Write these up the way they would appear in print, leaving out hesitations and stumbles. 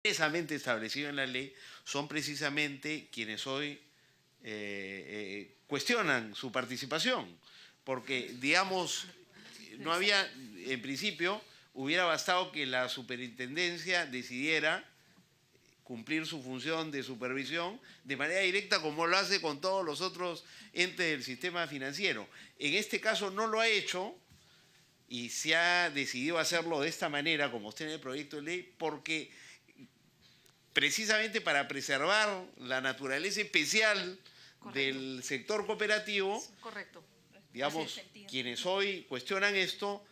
expresamente establecido en la ley son precisamente quienes hoy cuestionan su participación, porque, digamos, no había, en principio, hubiera bastado que la superintendencia decidiera cumplir su función de supervisión de manera directa como lo hace con todos los otros entes del sistema financiero. En este caso no lo ha hecho y se ha decidido hacerlo de esta manera, como está en el proyecto de ley, porque precisamente para preservar la naturaleza especial del sector cooperativo, correcto, digamos, quienes hoy cuestionan esto,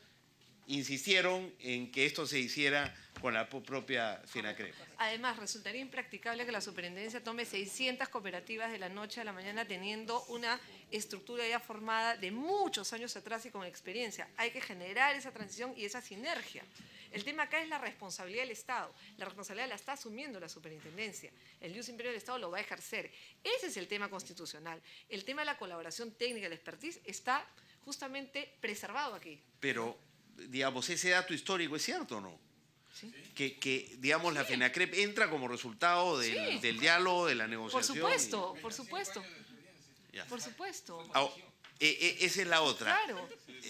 insistieron en que esto se hiciera con la propia FENACREP. Además, resultaría impracticable que la superintendencia tome 600 cooperativas de la noche a la mañana teniendo una estructura ya formada de muchos años atrás y con experiencia. Hay que generar esa transición y esa sinergia. El tema acá es la responsabilidad del Estado. La responsabilidad la está asumiendo la superintendencia. El ius imperio del Estado lo va a ejercer. Ese es el tema constitucional. El tema de la colaboración técnica, el expertise, está justamente preservado aquí. Pero, digamos, ese dato histórico es cierto o no? ¿Sí? Que digamos, la FENACREP entra como resultado del diálogo, de la negociación. Por supuesto. Ya. Por supuesto. Esa es la otra. Claro.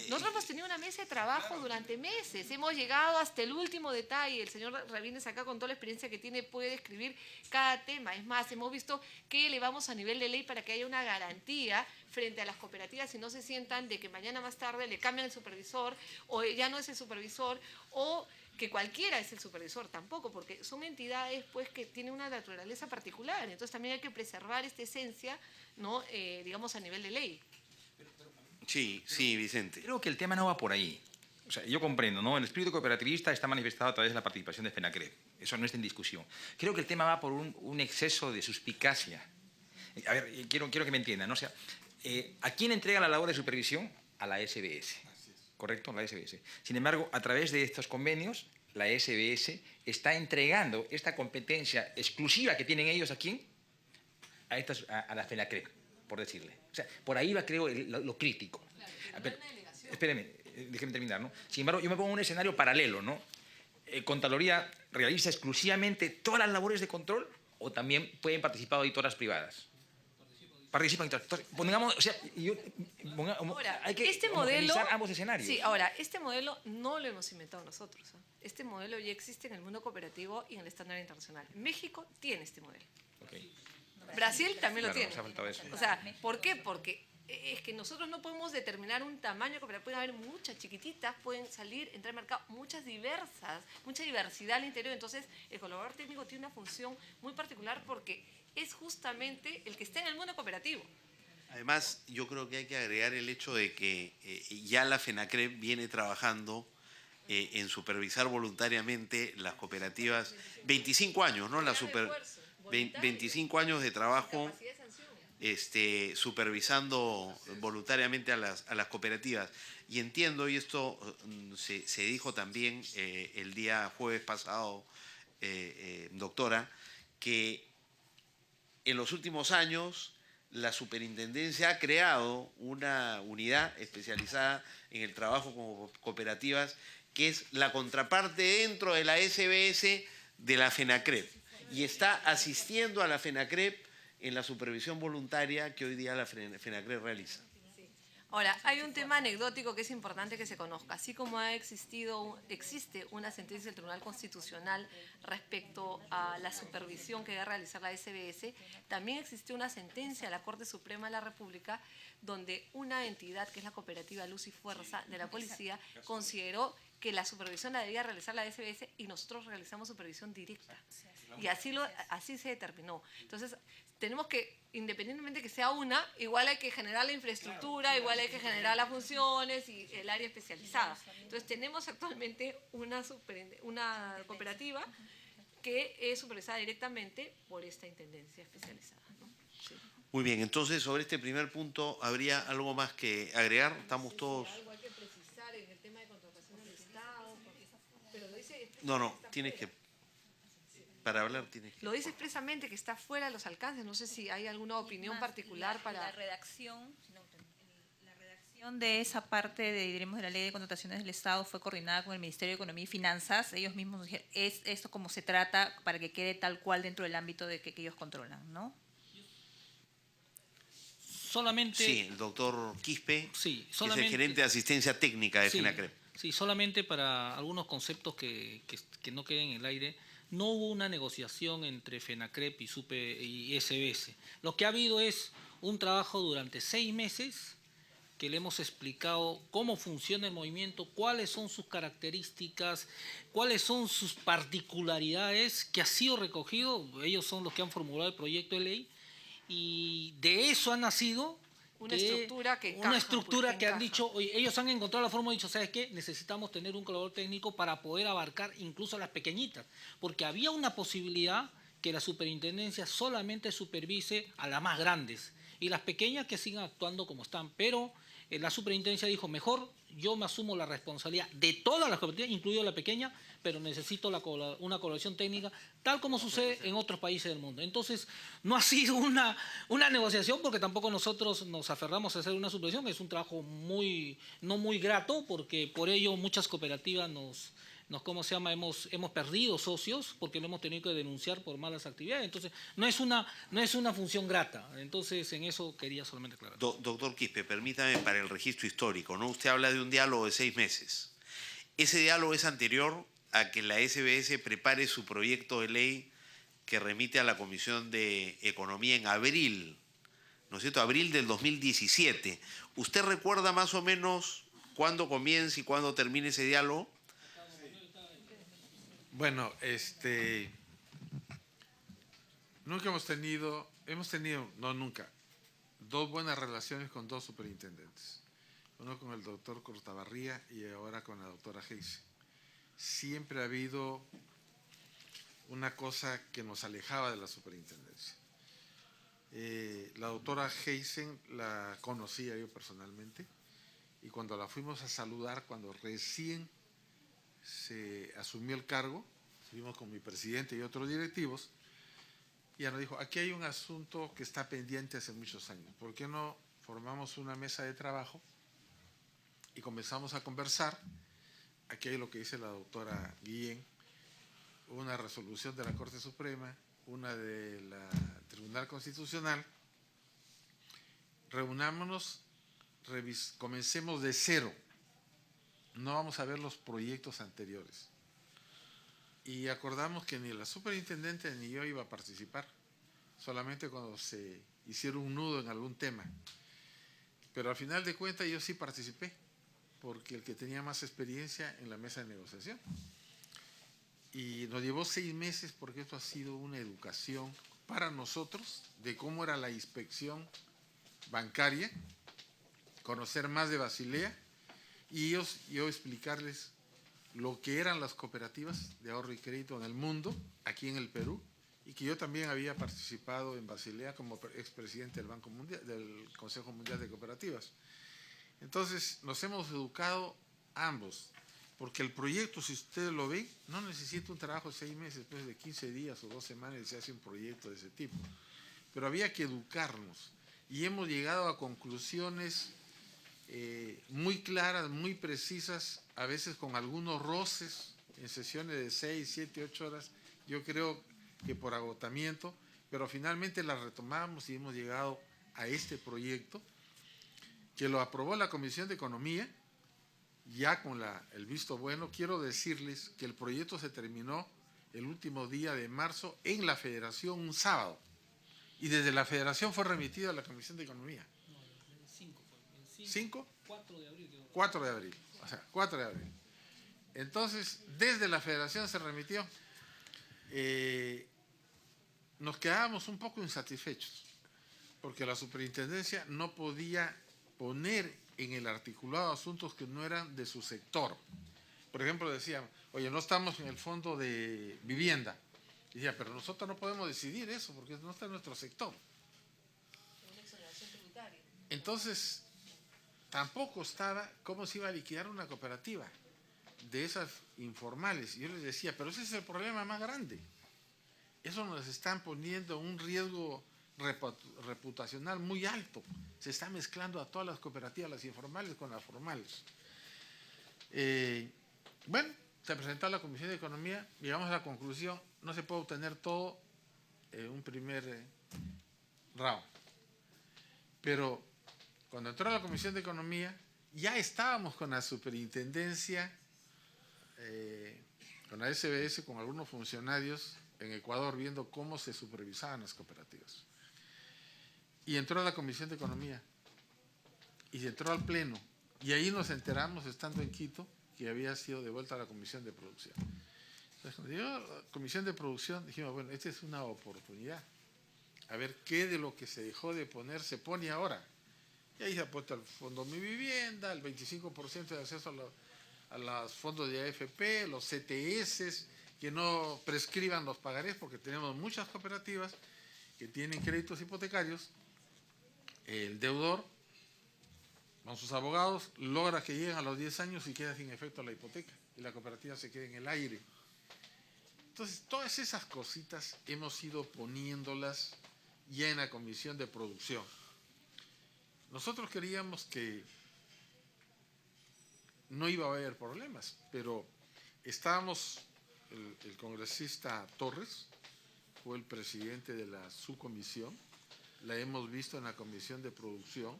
Nosotros hemos tenido una mesa de trabajo durante meses. Hemos llegado hasta el último detalle. El señor Rabines acá, con toda la experiencia que tiene, puede describir cada tema. Es más, hemos visto que elevamos a nivel de ley para que haya una garantía frente a las cooperativas y no se sientan de que mañana más tarde le cambian el supervisor o ya no es el supervisor o que cualquiera es el supervisor, tampoco, porque son entidades pues, que tienen una naturaleza particular. Entonces también hay que preservar esta esencia, ¿no? Digamos, a nivel de ley. Sí, Vicente. Creo que el tema no va por ahí. O sea, yo comprendo, ¿no? El espíritu cooperativista está manifestado a través de la participación de FENACREP. Eso no está en discusión. Creo que el tema va por un exceso de suspicacia. A ver, quiero que me entiendan, ¿no? O sea, ¿a quién entrega la labor de supervisión? A la SBS. ¿Correcto? La SBS. Sin embargo, a través de estos convenios, la SBS está entregando esta competencia exclusiva que tienen ellos, ¿a quién? A la FENACREP, por decirle. O sea, por ahí va, creo, lo crítico. Claro, pero espéreme, déjeme terminar, ¿no? Sin embargo, yo me pongo en un escenario paralelo, ¿no? ¿Contraloría realiza exclusivamente todas las labores de control o también pueden participar auditoras privadas? Participan. Pongamos, o sea, ahora, hay que homogeneizar ambos escenarios. Sí, ahora, este modelo no lo hemos inventado nosotros. Este modelo ya existe en el mundo cooperativo y en el estándar internacional. México tiene este modelo. Okay. Brasil también lo tiene. Nos ha faltado eso. O sea, ¿por qué? Porque es que nosotros no podemos determinar un tamaño de cooperativa. Pueden haber muchas chiquititas, pueden salir, entrar al mercado, mucha diversidad al interior. Entonces, el colaborador técnico tiene una función muy particular porque es justamente el que está en el mundo cooperativo. Además, yo creo que hay que agregar el hecho de que ya la FENACREP viene trabajando en supervisar voluntariamente las cooperativas. 25 años, ¿no? 25 años de trabajo supervisando voluntariamente a las cooperativas. Y entiendo, y esto se dijo también el día jueves pasado, doctora, que en los últimos años la superintendencia ha creado una unidad especializada en el trabajo con cooperativas, que es la contraparte dentro de la SBS de la FENACREP, y está asistiendo a la FENACREP en la supervisión voluntaria que hoy día la FENACREP realiza. Ahora, hay un tema anecdótico que es importante que se conozca. Así como existe una sentencia del Tribunal Constitucional respecto a la supervisión que debe realizar la SBS, también existe una sentencia de la Corte Suprema de la República donde una entidad, que es la cooperativa Luz y Fuerza de la Policía, consideró que la supervisión la debía realizar la SBS y nosotros realizamos supervisión directa. Y así se determinó. Entonces, tenemos que, independientemente que sea una, igual hay que generar la infraestructura, igual hay que generar las funciones y el área especializada. Entonces, tenemos actualmente una cooperativa que es supervisada directamente por esta intendencia especializada, ¿no? Sí. Muy bien, entonces sobre este primer punto, ¿habría algo más que agregar? Estamos todos... Algo hay que precisar en el tema de contratación del Estado, pero lo dice... No, tienes que... Para hablar tienes que... Lo dice expresamente que está fuera de los alcances. No sé si hay alguna opinión particular para... La redacción De esa parte diremos, de la Ley de Contrataciones del Estado fue coordinada con el Ministerio de Economía y Finanzas. Ellos mismos nos dijeron, es esto como se trata para que quede tal cual dentro del ámbito de que ellos controlan, ¿no? Solamente... Sí, el doctor Quispe, sí, que es el gerente de asistencia técnica de FENACREP. Sí, solamente para algunos conceptos que no queden en el aire. No hubo una negociación entre FENACREP y SBS. Lo que ha habido es un trabajo durante 6 meses que le hemos explicado cómo funciona el movimiento, cuáles son sus características, cuáles son sus particularidades, que ha sido recogido, ellos son los que han formulado el proyecto de ley, y de eso ha nacido una estructura que han dicho, oye, ellos han encontrado la forma, han dicho, ¿sabes qué? Necesitamos tener un colaborador técnico para poder abarcar incluso a las pequeñitas, porque había una posibilidad que la superintendencia solamente supervise a las más grandes, y las pequeñas que sigan actuando como están, pero la superintendencia dijo, mejor yo me asumo la responsabilidad de todas las cooperativas, incluido la pequeña, pero necesito una colaboración técnica, tal como sucede en otros países del mundo. Entonces, no ha sido una negociación, porque tampoco nosotros nos aferramos a hacer una supervisión, es un trabajo no muy grato, porque por ello muchas cooperativas ¿cómo se llama? Hemos perdido socios porque lo hemos tenido que denunciar por malas actividades. Entonces, no es una función grata. Entonces, en eso quería solamente aclarar. Doctor Quispe, permítame para el registro histórico, ¿no? Usted habla de un diálogo de 6 meses. Ese diálogo es anterior a que la SBS prepare su proyecto de ley que remite a la Comisión de Economía en abril, ¿no es cierto? Abril del 2017. ¿Usted recuerda más o menos cuándo comienza y cuándo termina ese diálogo? Bueno, nunca nunca, 2 buenas relaciones con 2 superintendentes. Uno con el doctor Cortabarría y ahora con la doctora Heise. Siempre ha habido una cosa que nos alejaba de la superintendencia. La doctora Heisen la conocía yo personalmente, y cuando la fuimos a saludar, cuando recién se asumió el cargo, estuvimos con mi presidente y otros directivos, y ella nos dijo, aquí hay un asunto que está pendiente hace muchos años, ¿por qué no formamos una mesa de trabajo y comenzamos a conversar? Aquí hay lo que dice la doctora Guillén, una resolución de la Corte Suprema, una de la Tribunal Constitucional, reunámonos, comencemos de cero, no vamos a ver los proyectos anteriores. Y acordamos que ni la superintendente ni yo iba a participar, solamente cuando se hiciera un nudo en algún tema. Pero al final de cuentas yo sí participé, porque el que tenía más experiencia en la mesa de negociación. Y nos llevó 6 meses porque esto ha sido una educación para nosotros de cómo era la inspección bancaria, conocer más de Basilea, y yo explicarles lo que eran las cooperativas de ahorro y crédito en el mundo, aquí en el Perú, y que yo también había participado en Basilea como expresidente del Banco Mundial, del Consejo Mundial de Cooperativas. Entonces, nos hemos educado ambos, porque el proyecto, si ustedes lo ven, no necesita un trabajo de 6 meses, después de 15 días o 2 semanas se hace un proyecto de ese tipo. Pero había que educarnos, y hemos llegado a conclusiones muy claras, muy precisas, a veces con algunos roces en sesiones de 6, 7, 8 horas, yo creo que por agotamiento, pero finalmente la retomamos y hemos llegado a este proyecto que lo aprobó la Comisión de Economía, ya con el visto bueno. Quiero decirles que el proyecto se terminó el último día de marzo en la Federación, un sábado, y desde la Federación fue remitido a la Comisión de Economía. 5, 4 de abril. 4 de abril, o sea, 4 de abril. Entonces, desde la Federación se remitió. Nos quedábamos un poco insatisfechos, porque la superintendencia no podía poner en el articulado asuntos que no eran de su sector. Por ejemplo, decían, oye, no estamos en el fondo de vivienda. Y decía, pero nosotros no podemos decidir eso, porque no está en nuestro sector. Entonces, tampoco estaba cómo se iba a liquidar una cooperativa de esas informales. Y yo les decía, pero ese es el problema más grande. Eso nos están poniendo un riesgo reputacional muy alto. Se está mezclando a todas las cooperativas, las informales con las formales. Bueno, se presentó a la Comisión de Economía, llegamos a la conclusión, no se puede obtener todo en un primer round. Pero cuando entró a la Comisión de Economía, ya estábamos con la superintendencia, con la SBS, con algunos funcionarios en Ecuador, viendo cómo se supervisaban las cooperativas. Y entró a la Comisión de Economía, y se entró al Pleno, y ahí nos enteramos, estando en Quito, que había sido devuelta a la Comisión de Producción. Entonces, cuando llegó a la Comisión de Producción, dijimos, bueno, esta es una oportunidad. A ver qué de lo que se dejó de poner se pone ahora. Y ahí se ha puesto el Fondo Mi Vivienda, el 25% de acceso a los fondos de AFP, los CTS, que no prescriban los pagarés, porque tenemos muchas cooperativas que tienen créditos hipotecarios. El deudor, con sus abogados, logra que lleguen a los 10 años y queda sin efecto la hipoteca, y la cooperativa se queda en el aire. Entonces, todas esas cositas hemos ido poniéndolas ya en la Comisión de Producción. Nosotros creíamos que no iba a haber problemas, pero estábamos, el congresista Torres fue el presidente de la subcomisión, la hemos visto en la Comisión de Producción.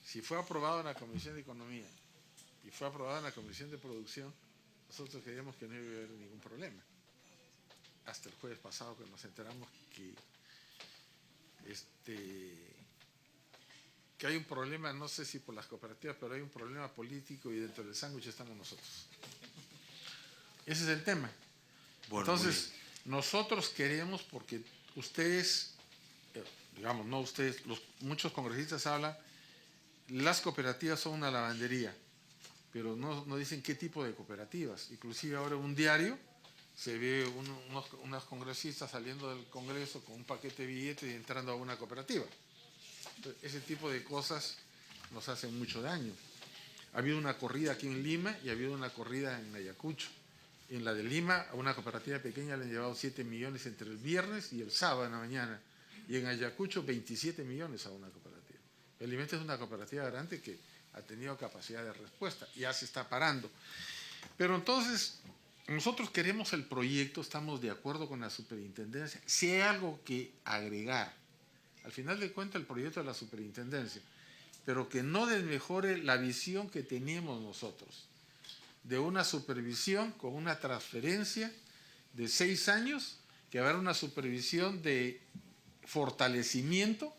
Si fue aprobado en la Comisión de Economía y fue aprobado en la Comisión de Producción, nosotros creíamos que no iba a haber ningún problema. Hasta el jueves pasado que nos enteramos que hay un problema, no sé si por las cooperativas, pero hay un problema político y dentro del sándwich estamos nosotros. Ese es el tema. Bueno, entonces, nosotros queremos, porque ustedes, digamos, no ustedes, muchos congresistas hablan, las cooperativas son una lavandería, pero no dicen qué tipo de cooperativas. Inclusive ahora en un diario se ve unos congresistas saliendo del Congreso con un paquete de billetes y entrando a una cooperativa. Entonces, ese tipo de cosas nos hacen mucho daño. Ha habido una corrida aquí en Lima y ha habido una corrida en Ayacucho. En la de Lima, a una cooperativa pequeña le han llevado 7 millones entre el viernes y el sábado en la mañana. Y en Ayacucho, 27 millones a una cooperativa. El Alimento es una cooperativa grande que ha tenido capacidad de respuesta. Ya se está parando. Pero entonces, nosotros queremos el proyecto, estamos de acuerdo con la superintendencia. Si hay algo que agregar, al final de cuentas el proyecto de la superintendencia, pero que no desmejore la visión que teníamos nosotros, de una supervisión con una transferencia de 6 años, que habrá una supervisión de fortalecimiento,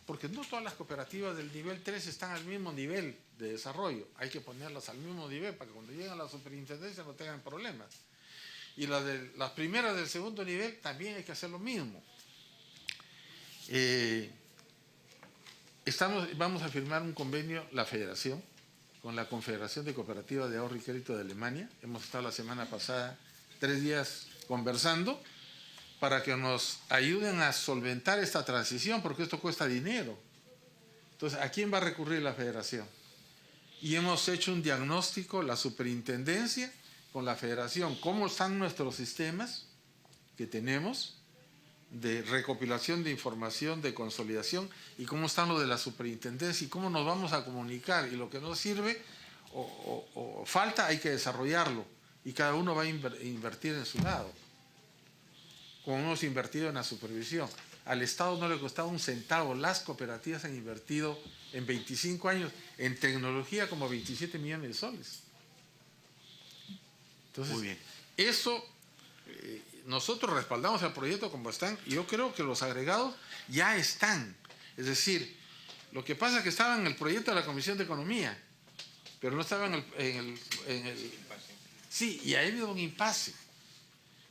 porque no todas las cooperativas del nivel 3 están al mismo nivel de desarrollo. Hay que ponerlas al mismo nivel para que cuando lleguen a la superintendencia no tengan problemas. Y las primeras del segundo nivel también hay que hacer lo mismo. Vamos a firmar un convenio, la Federación, con la Confederación de Cooperativas de Ahorro y Crédito de Alemania. Hemos estado la semana pasada 3 días conversando para que nos ayuden a solventar esta transición, porque esto cuesta dinero. Entonces, ¿a quién va a recurrir la Federación? Y hemos hecho un diagnóstico, la superintendencia, con la Federación, cómo están nuestros sistemas que tenemos de recopilación de información, de consolidación, y cómo están los de la superintendencia, y cómo nos vamos a comunicar, y lo que no sirve o falta hay que desarrollarlo, y cada uno va a invertir en su lado. Como hemos invertido en la supervisión. Al Estado no le costaba un centavo. Las cooperativas han invertido en 25 años en tecnología como 27 millones de soles. Entonces, muy bien. Eso, nosotros respaldamos el proyecto como están, y yo creo que los agregados ya están. Es decir, lo que pasa es que estaban en el proyecto de la Comisión de Economía, pero no estaban en el sí, y ha habido un impasse.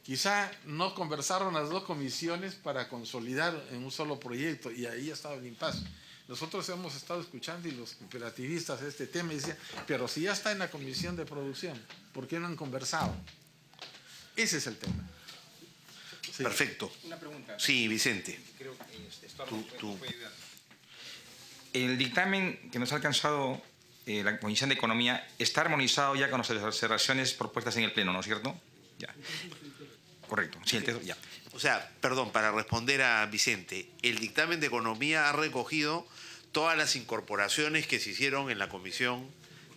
Quizá no conversaron las dos comisiones para consolidar en un solo proyecto, y ahí ha estado el impasse. Nosotros hemos estado escuchando, y los cooperativistas, este tema, y decían, pero si ya está en la Comisión de Producción, ¿por qué no han conversado? Ese es el tema. Sí. Perfecto. Una pregunta. Sí, Vicente. Creo que esto puede ayudar. El dictamen que nos ha alcanzado la Comisión de Economía está armonizado ya con las observaciones propuestas en el Pleno, ¿no es cierto? Ya. Correcto. Sí, el texto, ya. O sea, perdón, para responder a Vicente, el dictamen de economía ha recogido todas las incorporaciones que se hicieron en la Comisión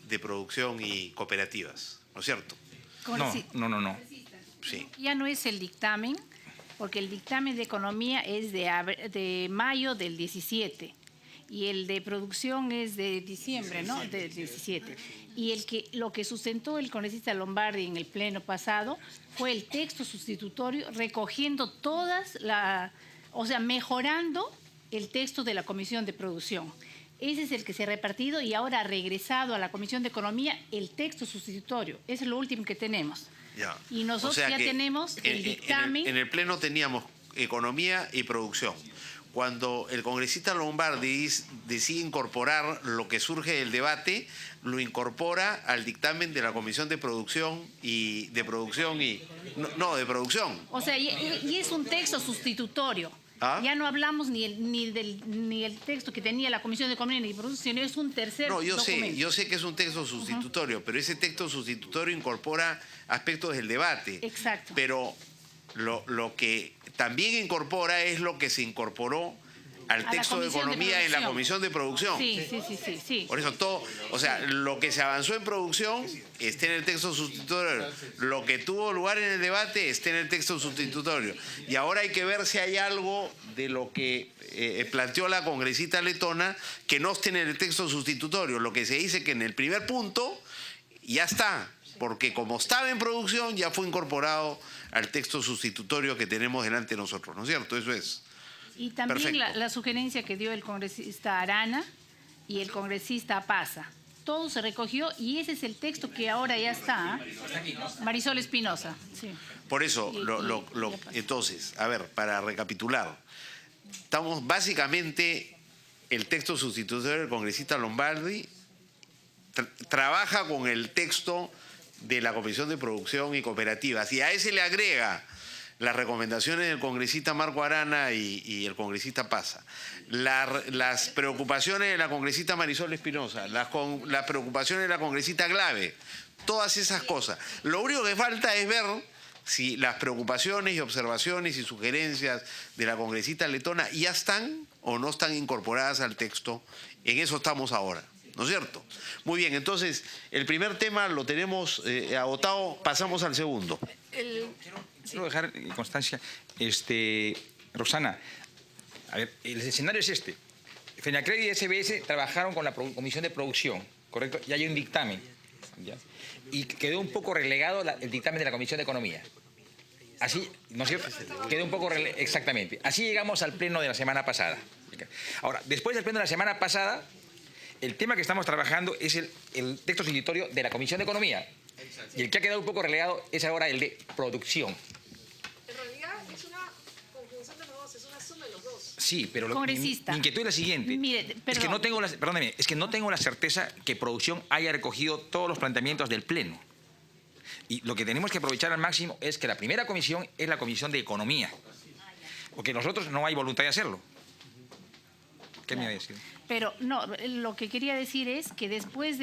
de Producción y Cooperativas, ¿no es cierto? No. Sí. Ya no es el dictamen, porque el dictamen de economía es de mayo del 17 y el de producción es de diciembre, ¿no? Del 17. Y lo que sustentó el congresista Lombardi en el pleno pasado fue el texto sustitutorio recogiendo mejorando el texto de la Comisión de Producción. Ese es el que se ha repartido y ahora ha regresado a la Comisión de Economía el texto sustitutorio. Ese es lo último que tenemos. Ya. Y nosotros O sea ya que tenemos el dictamen. En el Pleno teníamos economía y producción. Cuando el congresista Lombardi decide incorporar lo que surge del debate, lo incorpora al dictamen de la Comisión de Producción y... de Producción. O sea, y es un texto sustitutorio. ¿Ah? Ya no hablamos ni el texto que tenía la Comisión de Economía ni de Producción, sino es un tercer documento. Yo sé que es un texto sustitutorio, pero ese texto sustitutorio incorpora aspectos del debate. Exacto. Pero lo que también incorpora es lo que se incorporó al texto de economía en la Comisión de Producción. Sí. Por eso todo, o sea, lo que se avanzó en producción está en el texto sustitutorio. Lo que tuvo lugar en el debate está en el texto sustitutorio. Y ahora hay que ver si hay algo de lo que planteó la congresista letona que no esté en el texto sustitutorio. Lo que se dice que en el primer punto ya está, porque como estaba en producción ya fue incorporado al texto sustitutorio que tenemos delante de nosotros, ¿no es cierto? Eso es. Y también Perfecto. la sugerencia que dio el congresista Arana y el congresista Paza. Todo se recogió y ese es el texto que ahora ya está. Marisol Espinosa. Sí. Por eso, entonces, a ver, para recapitular, estamos básicamente, el texto sustitutorio del congresista Lombardi trabaja con el texto de la Comisión de Producción y Cooperativas y a ese le agrega las recomendaciones del congresista Marco Arana y el congresista Paza, las preocupaciones de la congresista Marisol Espinosa, las preocupaciones de la congresista Glave, todas esas cosas. Lo único que falta es ver si las preocupaciones y observaciones y sugerencias de la congresista letona ya están o no están incorporadas al texto. En eso estamos ahora, ¿no es cierto? Muy bien, entonces el primer tema lo tenemos agotado, pasamos al segundo. Quiero dejar constancia, Rosana, a ver, el escenario es este. FENACRED y SBS trabajaron con la Comisión de Producción, ¿correcto? Y hay un dictamen, ¿ya? Y quedó un poco relegado el dictamen de la Comisión de Economía. Así, ¿no es cierto? Quedó un poco exactamente. Así llegamos al pleno de la semana pasada. Ahora, después del pleno de la semana pasada, el tema que estamos trabajando es el texto sustitutorio de la Comisión de Economía. Y el que ha quedado un poco relegado es ahora el de producción. En realidad es una conjunción de los dos, es una suma de los dos. Sí, pero mi Congresista. inquietud es la siguiente. Mire, es que no tengo la certeza que producción haya recogido todos los planteamientos del Pleno. Y lo que tenemos que aprovechar al máximo es que la primera comisión es la Comisión de Economía. Porque nosotros no hay voluntad de hacerlo. ¿Qué me iba a decir? Pero no, lo que quería decir es que después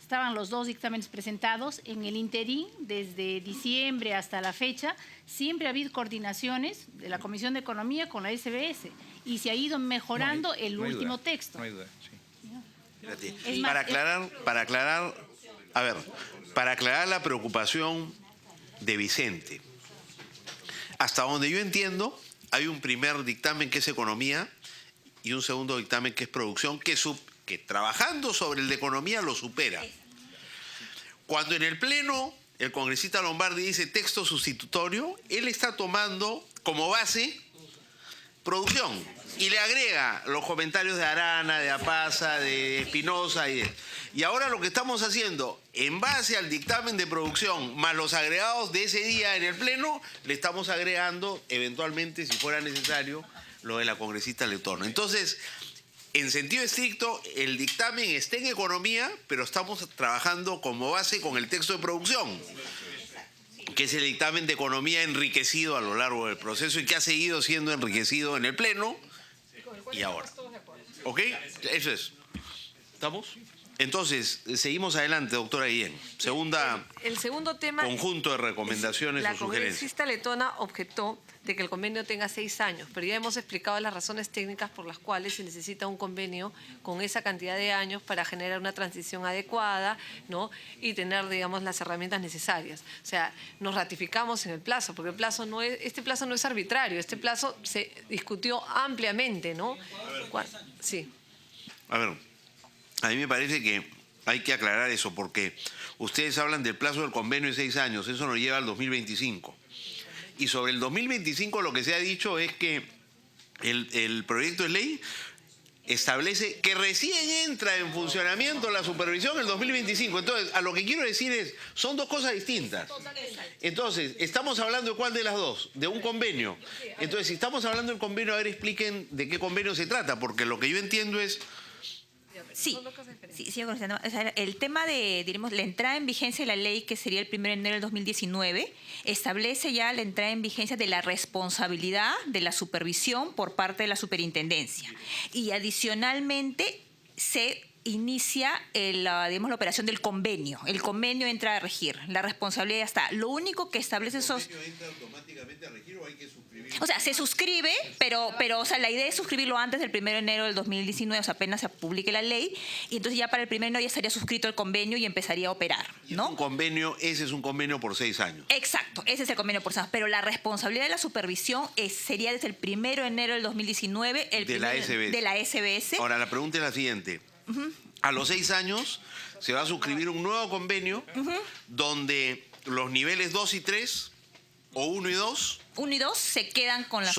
estaban los dos dictámenes presentados, en el interín, desde diciembre hasta la fecha, siempre ha habido coordinaciones de la Comisión de Economía con la SBS y se ha ido mejorando el último texto. No hay duda, sí. Espérate. Es más, Para aclarar la preocupación de Vicente. Hasta donde yo entiendo, hay un primer dictamen que es economía y un segundo dictamen que es producción, que trabajando sobre el de economía lo supera. Cuando en el Pleno el congresista Lombardi dice texto sustitutorio, él está tomando como base producción y le agrega los comentarios de Arana, de Apaza, de Espinosa y ahora lo que estamos haciendo, en base al dictamen de producción más los agregados de ese día en el Pleno, le estamos agregando eventualmente, si fuera necesario, lo de la congresista letona. Entonces, en sentido estricto, el dictamen está en economía, pero estamos trabajando como base con el texto de producción, que es el dictamen de economía enriquecido a lo largo del proceso y que ha seguido siendo enriquecido en el Pleno y ahora. ¿Ok? Eso es. ¿Estamos? Entonces, seguimos adelante, doctora Guillén. Segunda El segundo tema... conjunto de recomendaciones La o sugerencias. congresista letona objetó de que el convenio tenga 6 años, pero ya hemos explicado las razones técnicas por las cuales se necesita un convenio con esa cantidad de años para generar una transición adecuada, ¿no? Y tener, digamos, las herramientas necesarias. O sea, nos ratificamos en el plazo, porque este plazo no es arbitrario, este plazo se discutió ampliamente, ¿no? Sí. A ver, a mí me parece que hay que aclarar eso, porque ustedes hablan del plazo del convenio de 6 años, eso nos lleva al 2025. Y sobre el 2025 lo que se ha dicho es que el proyecto de ley establece que recién entra en funcionamiento la supervisión en el 2025. Entonces, a lo que quiero decir es, son dos cosas distintas. Entonces, ¿estamos hablando de cuál de las dos? De un convenio. Entonces, si estamos hablando del convenio, a ver, expliquen de qué convenio se trata, porque lo que yo entiendo es... Sí, o sea, el tema de, diremos, la entrada en vigencia de la ley, que sería el 1 de enero del 2019, establece ya la entrada en vigencia de la responsabilidad de la supervisión por parte de la superintendencia. Y adicionalmente se inicia digamos, la operación del convenio. El convenio entra a regir, la responsabilidad ya está. Lo único que establece esos... ¿El convenio entra automáticamente a regir o hay que suscribir? O sea, se suscribe, pero o sea, la idea es suscribirlo antes del 1 de enero del 2019, o sea, apenas se publique la ley, y entonces ya para el 1 de enero ya estaría suscrito el convenio y empezaría a operar, ¿no? Un convenio, ese es un convenio por 6 años. Exacto, ese es el convenio por SAMS, pero la responsabilidad de la supervisión sería desde el 1 de enero del 2019 De la SBS. de la SBS. Ahora, la pregunta es la siguiente. A los 6 años se va a suscribir un nuevo convenio donde los niveles 2 y 3, o 1 y 2, 1 y 2 se quedan con la...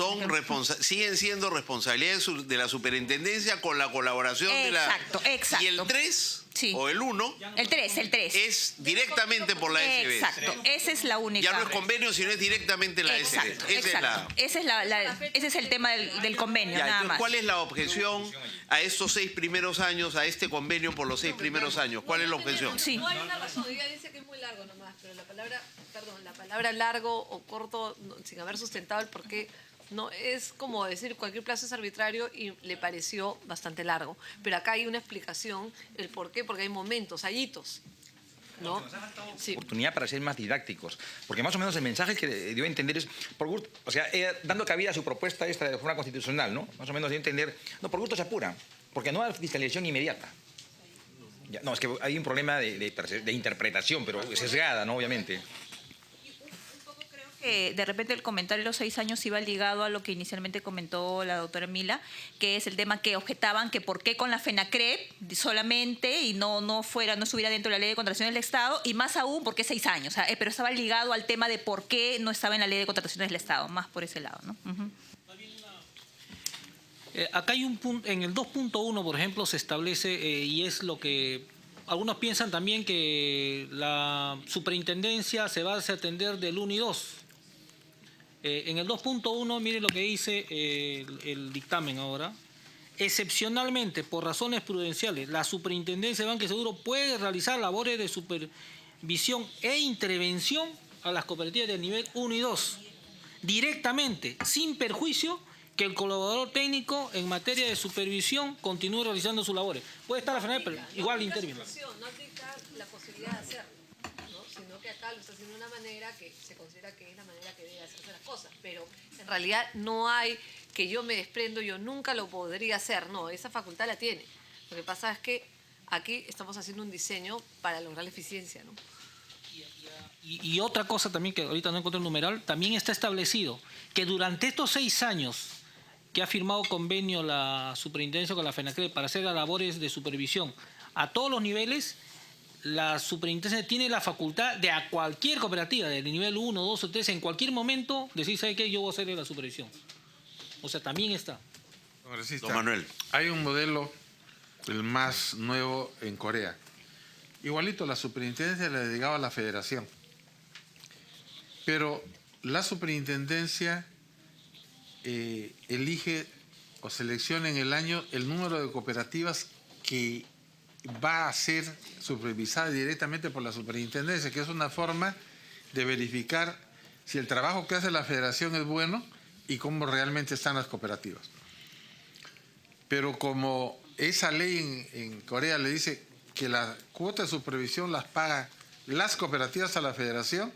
siguen siendo responsabilidades de la superintendencia con la colaboración de la... Exacto. Y el 3, sí, o el 1, el 3. es directamente por la SBS. Exacto, esa es la única. Ya no es convenio, sino es directamente la Exacto, SBS. exacto. Ese es el tema del convenio, Ya, nada entonces, más. ¿cuál es la objeción a estos 6 primeros años, a este convenio por los 6 primeros años? ¿Cuál es la objeción? Sí. No hay una razón, ella dice que es muy largo nomás, pero la palabra largo o corto, sin haber sustentado el porqué, no es como decir cualquier plazo es arbitrario y le pareció bastante largo. Pero acá hay una explicación, el porqué, porque hay momentos, hay hitos, ¿no? Sí. Oportunidad para ser más didácticos, porque más o menos el mensaje que dio a entender es, por gusto, o sea, dando cabida a su propuesta esta de reforma constitucional, ¿no? Más o menos dio a entender, no, por gusto se apura, porque no hay fiscalización inmediata. Ya, no, es que hay un problema de interpretación, pero sesgada, ¿no? Obviamente. De repente el comentario de los 6 años iba ligado a lo que inicialmente comentó la doctora Mila, que es el tema que objetaban que por qué con la FENACREP solamente y no estuviera dentro de la ley de contrataciones del Estado, y más aún por qué 6 años, o sea, pero estaba ligado al tema de por qué no estaba en la ley de contrataciones del Estado, más por ese lado, ¿no? Acá hay un punto, en el 2.1, por ejemplo, se establece, y es lo que algunos piensan también, que la superintendencia se va a atender del 1 y 2. En el 2.1, mire lo que dice el dictamen ahora. Excepcionalmente, por razones prudenciales, la Superintendencia de Banca y Seguro puede realizar labores de supervisión e intervención a las cooperativas del nivel 1 y 2, directamente, sin perjuicio que el colaborador técnico en materia de supervisión continúe realizando sus labores. Puede estar a frenar, pero igual interviene. No aplica la posibilidad de hacerlo, ¿no? Sino que acá lo está haciendo de una manera que se considera que es la manera que debe hacerse las cosas, pero en realidad no hay que yo me desprendo, yo nunca lo podría hacer, no, esa facultad la tiene. Lo que pasa es que aquí estamos haciendo un diseño para lograr la eficiencia, ¿no? Y otra cosa también que ahorita no encontré el numeral, también está establecido que durante estos 6 años que ha firmado convenio la superintendencia con la FENACREP para hacer las labores de supervisión a todos los niveles, la superintendencia tiene la facultad de a cualquier cooperativa, del nivel 1, 2 o 3, en cualquier momento decir, ¿sabe qué? Yo voy a hacer la supervisión. O sea, también está. Don Manuel. Hay un modelo, el más nuevo en Corea. Igualito, la superintendencia le dedicaba a la federación. Pero la superintendencia elige o selecciona en el año el número de cooperativas que va a ser supervisada directamente por la superintendencia, que es una forma de verificar si el trabajo que hace la federación es bueno y cómo realmente están las cooperativas. Pero como esa ley en Corea le dice que la cuota de supervisión las pagan las cooperativas a la federación